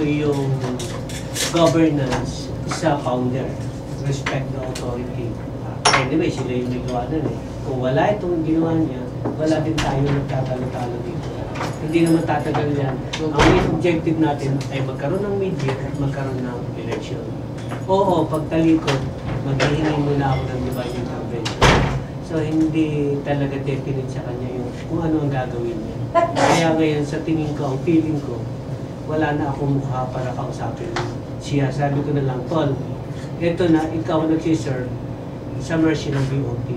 Yung governance sa founder, respect the authority. Anyway, sila yung nagawa nun eh. Kung wala itong ginawa niya, wala din tayo nagtatalo-talo dito. Hindi naman tatagal yan. Ang main objective natin ay magkaroon ng media at magkaroon ng election. Oo, pagtalikod, maghihingi muna ako ng divine intervention. So, hindi talaga definite sa kanya yung kung ano ang gagawin niya. Kaya ngayon, sa tingin ko, ang feeling ko, wala na akong mukha para kausapin siya. Sabi ko na lang, Tol, ito na, ikaw nagsiserve sa mercy ng BOT.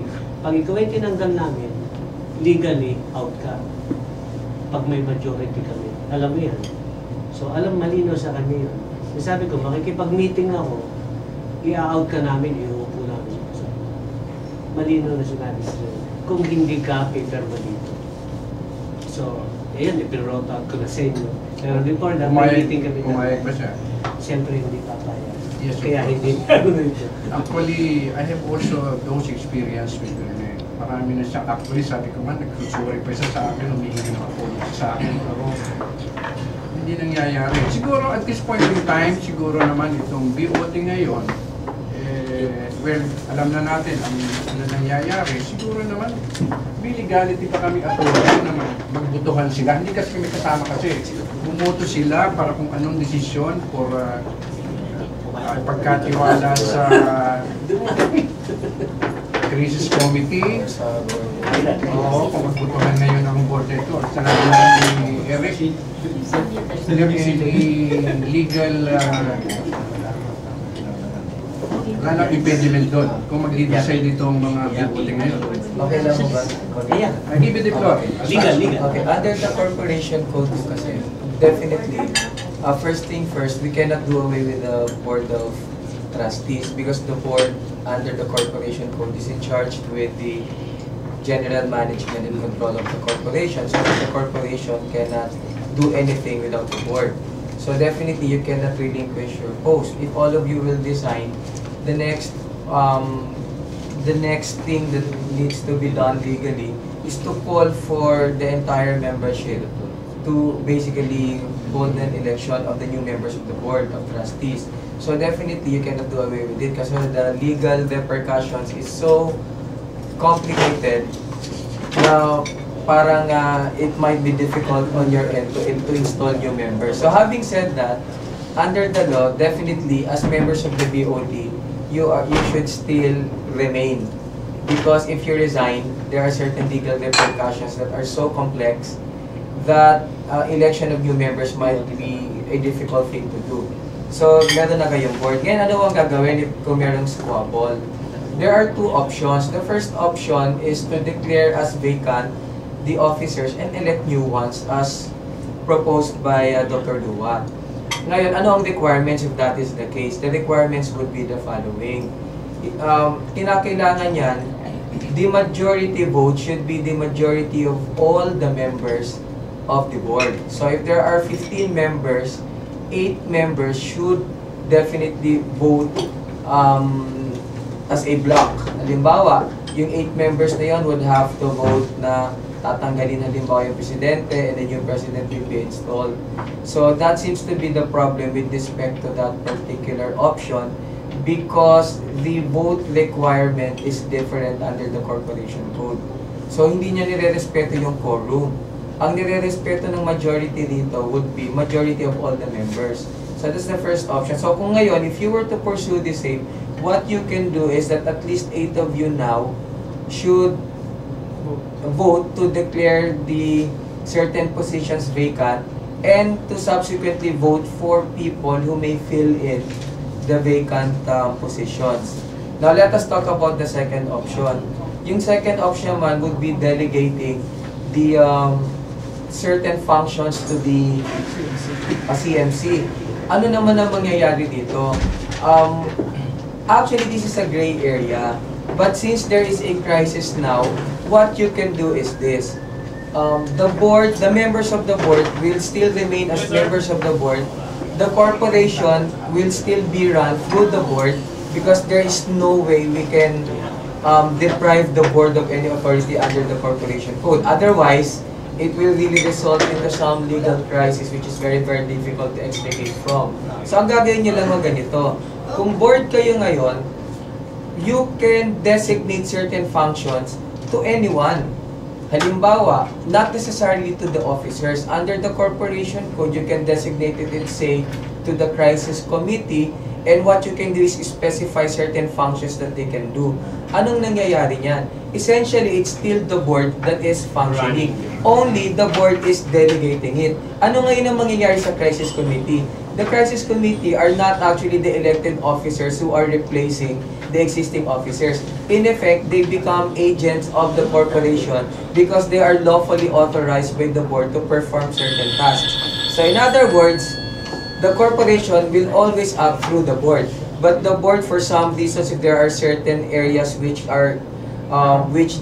Pag ikaw ay tinanggal namin, legally, out ka. Pag may majority kami. Alam mo yan. So, alam malino sa kanya yun. So, sabi ko, makikipag-meeting ako, i-out ka namin, iuupo namin. So, malino na sinabi ko sa'yo. Kung hindi ka, paper mo dito. So, ayun, ipinrote out ko na sa inyo. Pero before that, may meeting kami na. Pumayag ba siya? Siyempre, hindi papayag. Yes, kaya hindi na ito. Actually, I have also those experience with Rene. Marami na siya. Actually, sabi ko man, nag-sorry pa siya sa akin, humingi ng apology sa akin. Pero hindi nangyayari. Siguro, at this point in time, siguro naman itong BOT ngayon, well, alam na natin ang ano nangyayari. Siguro naman, may legality pa kami authority na magbutuhan sila. Hindi kasi kami kasama kasi. Bumoto sila para kung anong desisyon for pagkatiwala sa crisis committee. Oo, kung magbutuhan ngayon ang board ito. Sa natin ni Eric, legal wala nang impediment doon kung mag-decide itong mga BOT ngayon. Okay lang mo ba? Yeah. I give you the floor. Legal. Okay, under the corporation code kasi, definitely, first thing first, we cannot do away with the board of trustees because the board under the corporation code is in charge with the general management and control of the corporation. So the corporation cannot do anything without the board. So definitely, you cannot relinquish your post. If all of you will design, the next thing that needs to be done legally is to call for the entire membership to basically hold an election of the new members of the board of trustees. So definitely you cannot do away with it because the legal repercussions is so complicated na parang it might be difficult on your end to install new members. So having said that, under the law, definitely as members of the BOT, you should still remain because if you resign, there are certain legal repercussions that are so complex that election of new members might be a difficult thing to do. So, meron na kayong board. Ngayon, ano ang gagawin if kung merong squabble? There are two options. The first option is to declare as vacant the officers and elect new ones as proposed by Dr. Dua. Ngayon, ano ang requirements if that is the case? The requirements would be the following. Kinakailangan yan, the majority vote should be the majority of all the members of the board. So if there are 15 members, 8 members should definitely vote as a block. Halimbawa, yung 8 members na yan would have to vote na tatanggalin halimbawa yung presidente and then yung president will be installed. So that seems to be the problem with respect to that particular option because the vote requirement is different under the corporation code. So hindi niya nire-respeto yung quorum. Ang nire-respeto ng majority dito would be majority of all the members. So that's the first option. So kung ngayon, if you were to pursue the same, what you can do is that at least 8 of you now should vote to declare the certain positions vacant and to subsequently vote for people who may fill in the vacant positions. Now let us talk about the second option. Yung second option man would be delegating the certain functions to the CMC. Ano naman ang mangyayari dito? Actually, this is a gray area. But since there is a crisis now, what you can do is this. The members of the board will still remain as members of the board. The corporation will still be run through the board because there is no way we can deprive the board of any authority under the corporation code. Otherwise, it will really result into some legal crisis which is very, very difficult to extricate from. So, ang gagawin nyo lang mga ganito. Kung board kayo ngayon, you can designate certain functions to anyone. Halimbawa, not necessarily to the officers. Under the corporation code, you can designate it and say to the crisis committee, and what you can do is specify certain functions that they can do. Anong nangyayari niyan? Essentially, it's still the board that is functioning. Only the board is delegating it. Ano ngayon ang mangyayari sa crisis committee? The crisis committee are not actually the elected officers who are replacing the existing officers. In effect, they become agents of the corporation because they are lawfully authorized by the board to perform certain tasks. So in other words, the corporation will always act through the board. But the board, for some reasons, if there are certain areas which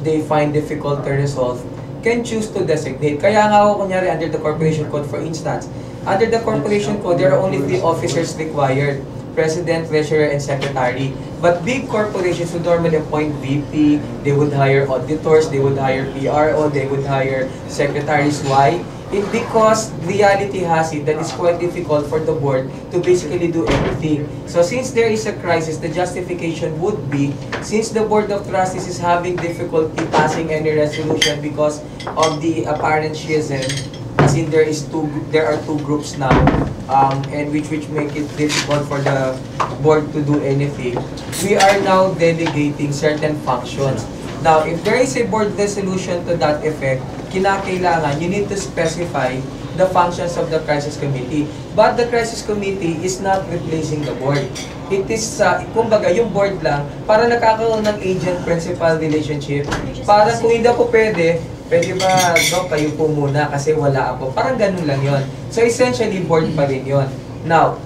they find difficult to resolve, can choose to designate. Kaya nga ako, kunyari, under the corporation code, for instance, under the corporation code, there are only 3 officers required: president, treasurer, and secretary. But big corporations would normally appoint VP, they would hire auditors, they would hire PRO, they would hire secretaries. Why? Because reality has it that it's quite difficult for the board to basically do everything. So since there is a crisis, the justification would be, since the Board of Trustees is having difficulty passing any resolution because of the apparent schism, as in there are two groups now, and which make it difficult for the board to do anything, we are now delegating certain functions. Now, if there is a board resolution to that effect, kinakailangan, you need to specify the functions of the crisis committee. But the crisis committee is not replacing the board. It is, kumbaga, yung board lang, para nakakaroon ng agent-principal relationship. Para kung hindi ako pwede ba, kayo po muna kasi wala ako. Parang ganun lang yon. So essentially, board pa rin yon. Now,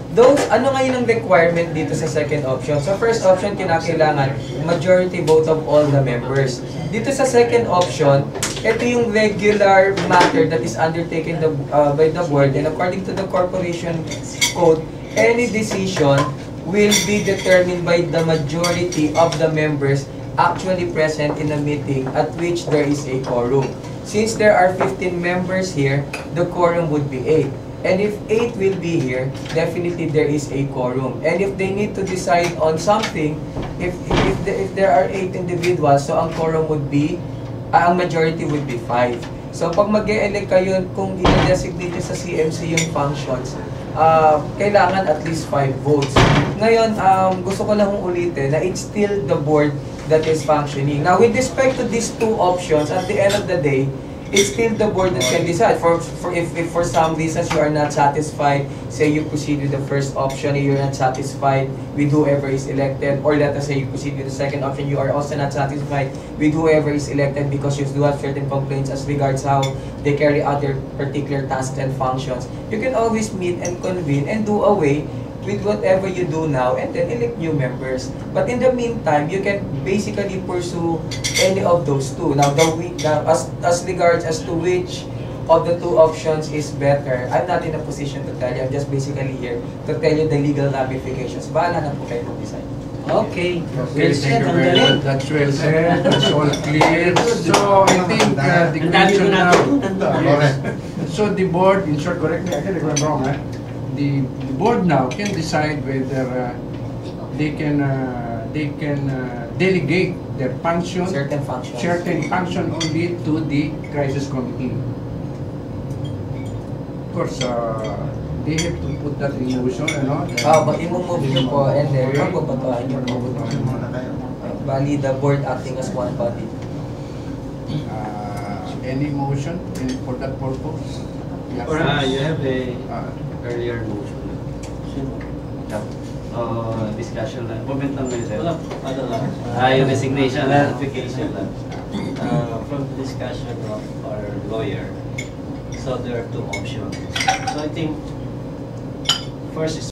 ano ngayon ang requirement dito sa second option? So first option, kinakailangan majority vote of all the members. Dito sa second option, ito yung regular matter that is undertaken by the board, and according to the corporation code, any decision will be determined by the majority of the members actually present in a meeting at which there is a quorum. Since there are 15 members here, the quorum would be 8. And if 8 will be here, definitely there is a quorum. And if they need to decide on something, if there are 8 individuals, so ang quorum would be, ang majority would be 5. So pag mag-e-elect kayo, kung i-designate nyo sa CMC yung functions, kailangan at least 5 votes. Ngayon, gusto ko lang ulitin na it's still the board that is functioning. Now, with respect to these two options, at the end of the day, it's still the board that can decide. If for some reasons you are not satisfied, say you proceed with the first option, you're not satisfied with whoever is elected, or let us say you proceed with the second option, you are also not satisfied with whoever is elected because you do have certain complaints as regards how they carry out their particular tasks and functions, you can always meet and convene and do away with whatever you do now and then elect new members. But in the meantime, you can basically pursue any of those two. Now, as regards as to which of the two options is better, I'm not in a position to tell you. I'm just basically here to tell you the legal ramifications. Bahala na po kayo mag-decide. Okay. Okay, thank you very much. That's well said. That's all clear. So, I think the question now... Yes. So, the board, in short, correct me, I think I'm wrong, eh? The board now can decide whether they can delegate their function, certain function only to the crisis committee. Of course, they have to put that in motion, But i-move nyo po and then magpapatuhan nyo po. Bali, the board acting as one body. Any motion for that purpose? Yes. You have a earlier motion. Discussion lang. Comment lang ngayon, sir. Ano lang? Yung resignation, clarification lang. From the discussion of our lawyer, so there are two options. So I think first is